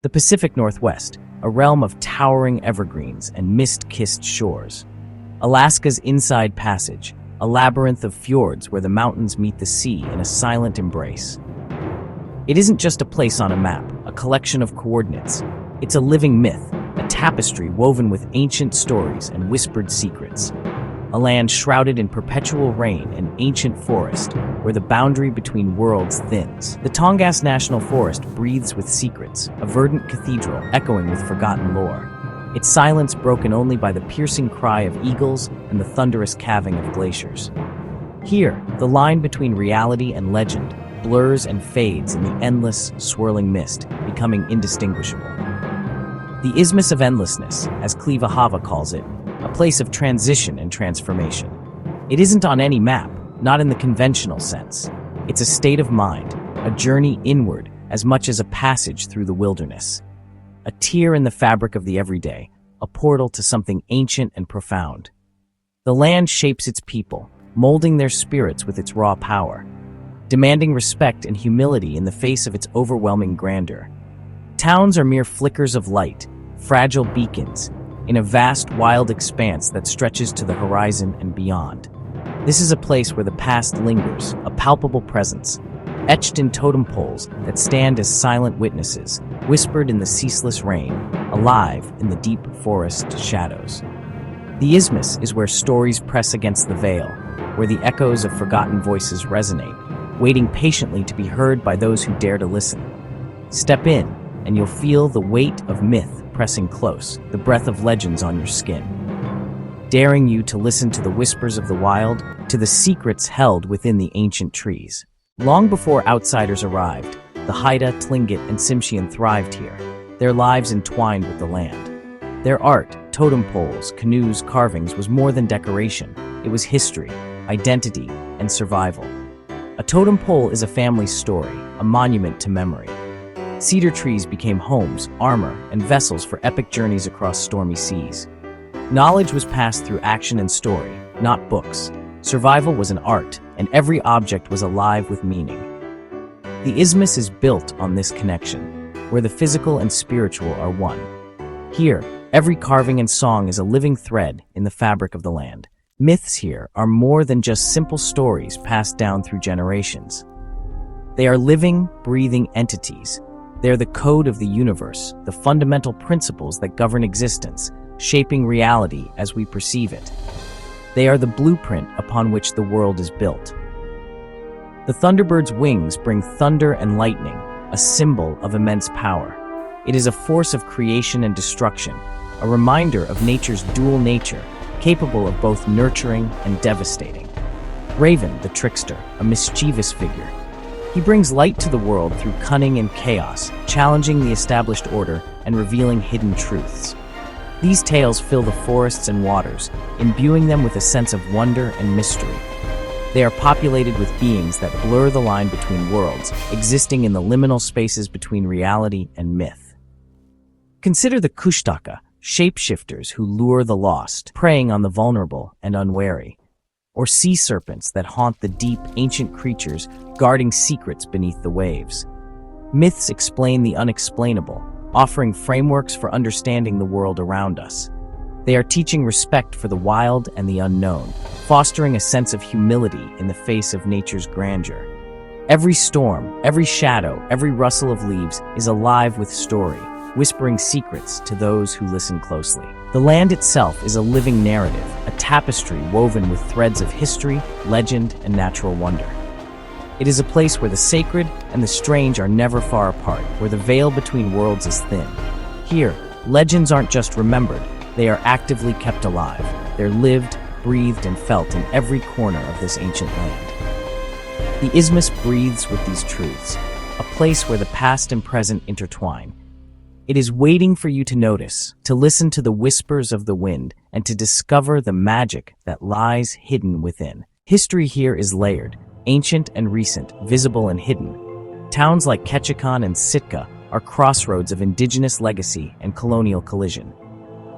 The Pacific Northwest, a realm of towering evergreens and mist-kissed shores. Alaska's Inside Passage, a labyrinth of fjords where the mountains meet the sea in a silent embrace. It isn't just a place on a map, a collection of coordinates. It's a living myth, a tapestry woven with ancient stories and whispered secrets. A land shrouded in perpetual rain and ancient forest, where the boundary between worlds thins. The Tongass National Forest breathes with secrets, a verdant cathedral echoing with forgotten lore. Its silence broken only by the piercing cry of eagles and the thunderous calving of glaciers. Here, the line between reality and legend blurs and fades in the endless, swirling mist, becoming indistinguishable. The Isthmus of Endlessness, as Kliva Hava calls it, a place of transition and transformation. It isn't on any map, not in the conventional sense. It's a state of mind, a journey inward as much as a passage through the wilderness. A tear in the fabric of the everyday, a portal to something ancient and profound. The land shapes its people, molding their spirits with its raw power, demanding respect and humility in the face of its overwhelming grandeur. Towns are mere flickers of light, fragile beacons, in a vast, wild expanse that stretches to the horizon and beyond. This is a place where the past lingers, a palpable presence, etched in totem poles that stand as silent witnesses, whispered in the ceaseless rain, alive in the deep forest shadows. The Isthmus is where stories press against the veil, where the echoes of forgotten voices resonate, waiting patiently to be heard by those who dare to listen. Step in, and you'll feel the weight of myth pressing close, the breath of legends on your skin, daring you to listen to the whispers of the wild, to the secrets held within the ancient trees. Long before outsiders arrived, the Haida, Tlingit, and Tsimshian thrived here, their lives entwined with the land. Their art, totem poles, canoes, carvings was more than decoration. It was history, identity, and survival. A totem pole is a family's story, a monument to memory. Cedar trees became homes, armor, and vessels for epic journeys across stormy seas. Knowledge was passed through action and story, not books. Survival was an art, and every object was alive with meaning. The Isthmus is built on this connection, where the physical and spiritual are one. Here, every carving and song is a living thread in the fabric of the land. Myths here are more than just simple stories passed down through generations. They are living, breathing entities. They are the code of the universe, the fundamental principles that govern existence, shaping reality as we perceive it. They are the blueprint upon which the world is built. The thunderbird's wings bring thunder and lightning, a symbol of immense power. It is a force of creation and destruction, a reminder of nature's dual nature, capable of both nurturing and devastating. Raven, the trickster, a mischievous figure. He brings light to the world through cunning and chaos, challenging the established order and revealing hidden truths. These tales fill the forests and waters, imbuing them with a sense of wonder and mystery. They are populated with beings that blur the line between worlds, existing in the liminal spaces between reality and myth. Consider the Kushtaka, shapeshifters who lure the lost, preying on the vulnerable and unwary. Or sea serpents that haunt the deep, ancient creatures guarding secrets beneath the waves. Myths explain the unexplainable, offering frameworks for understanding the world around us. They are teaching respect for the wild and the unknown, fostering a sense of humility in the face of nature's grandeur. Every storm, every shadow, every rustle of leaves is alive with story, whispering secrets to those who listen closely. The land itself is a living narrative, a tapestry woven with threads of history, legend, and natural wonder. It is a place where the sacred and the strange are never far apart, where the veil between worlds is thin. Here, legends aren't just remembered, they are actively kept alive. They're lived, breathed, and felt in every corner of this ancient land. The Isthmus breathes with these truths, a place where the past and present intertwine. It is waiting for you to notice, to listen to the whispers of the wind, and to discover the magic that lies hidden within. History here is layered, ancient and recent, visible and hidden. Towns like Ketchikan and Sitka are crossroads of indigenous legacy and colonial collision.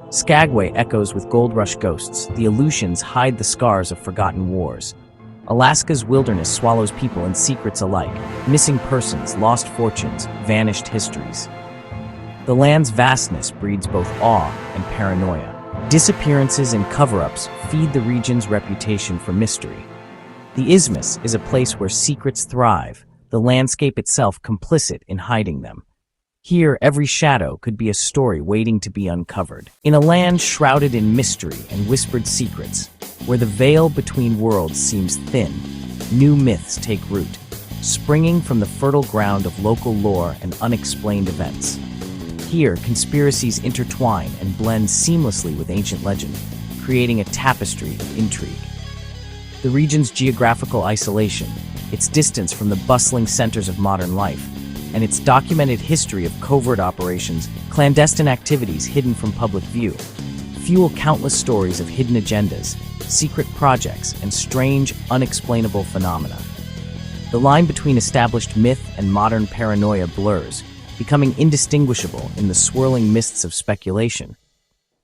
Skagway echoes with gold rush ghosts, the Aleutians hide the scars of forgotten wars. Alaska's wilderness swallows people and secrets alike, missing persons, lost fortunes, vanished histories. The land's vastness breeds both awe and paranoia. Disappearances and cover-ups feed the region's reputation for mystery. The Isthmus is a place where secrets thrive, the landscape itself complicit in hiding them. Here, every shadow could be a story waiting to be uncovered. In a land shrouded in mystery and whispered secrets, where the veil between worlds seems thin, new myths take root, springing from the fertile ground of local lore and unexplained events. Here, conspiracies intertwine and blend seamlessly with ancient legend, creating a tapestry of intrigue. The region's geographical isolation, its distance from the bustling centers of modern life, and its documented history of covert operations, clandestine activities hidden from public view, fuel countless stories of hidden agendas, secret projects, and strange, unexplainable phenomena. The line between established myth and modern paranoia blurs, becoming indistinguishable in the swirling mists of speculation.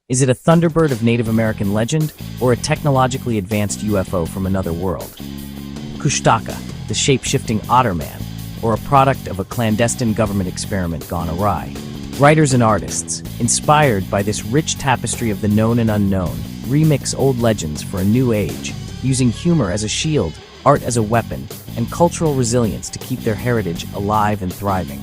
Is it a thunderbird of Native American legend, or a technologically advanced UFO from another world? Kushtaka, the shape-shifting otter man, or a product of a clandestine government experiment gone awry? Writers and artists, inspired by this rich tapestry of the known and unknown, remix old legends for a new age, using humor as a shield, art as a weapon, and cultural resilience to keep their heritage alive and thriving.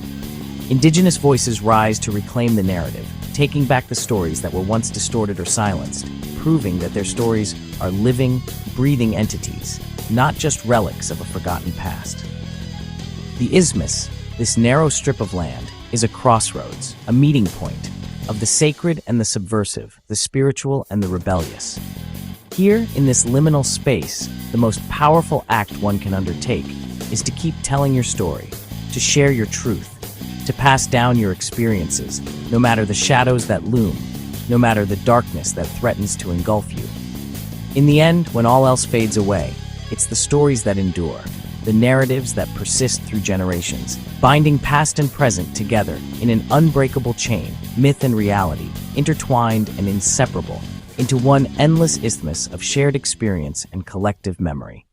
Indigenous voices rise to reclaim the narrative, taking back the stories that were once distorted or silenced, proving that their stories are living, breathing entities, not just relics of a forgotten past. The Isthmus, this narrow strip of land, is a crossroads, a meeting point of the sacred and the subversive, the spiritual and the rebellious. Here, in this liminal space, the most powerful act one can undertake is to keep telling your story, to share your truth, to pass down your experiences, no matter the shadows that loom, no matter the darkness that threatens to engulf you. In the end, when all else fades away, it's the stories that endure, the narratives that persist through generations, binding past and present together in an unbreakable chain, myth and reality, intertwined and inseparable, into one endless isthmus of shared experience and collective memory.